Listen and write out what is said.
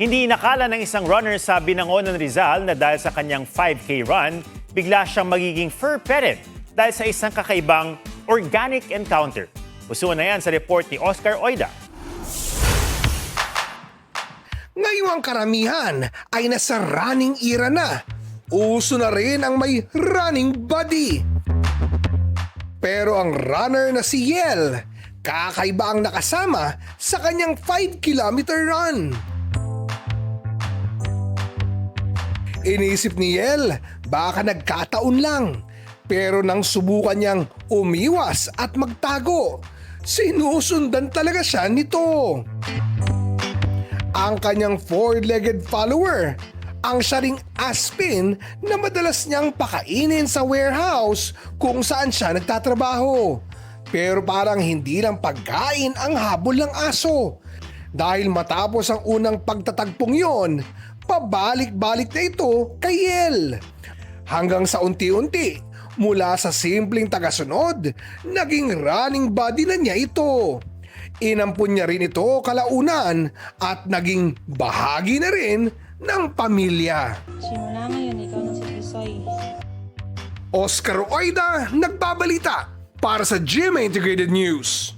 Hindi inakala ng isang runner sa Binangonan, Rizal na dahil sa kanyang 5K run, bigla siyang magiging fur parent dahil sa isang kakaibang organic encounter. Usuan na yan sa report ni Oscar Oida. Ngayong karamihan ay nasa running era na. Uso na rin ang may running body. Pero ang runner na si Yel, kakaiba ang nakasama sa kanyang 5-kilometer run. Inisip ni Yel, baka nagkataon lang. Pero nang subukan niyang umiwas at magtago, sinusundan talaga siya nito. Ang kanyang 4-legged follower, ang siya ring aspin na madalas niyang pakainin sa warehouse kung saan siya nagtatrabaho. Pero parang hindi lang pagkain ang habol ng aso. Dahil matapos ang unang pagtatagpong yon, pabalik-balik na ito kay Yel. Hanggang sa unti-unti, mula sa simpleng tagasunod, naging running buddy na niya ito. Inampun niya rin ito kalaunan at naging bahagi na rin ng pamilya. Simula ngayon, ikaw na si Tisoy. Oscar Oida, nagbabalita para sa GMA Integrated News.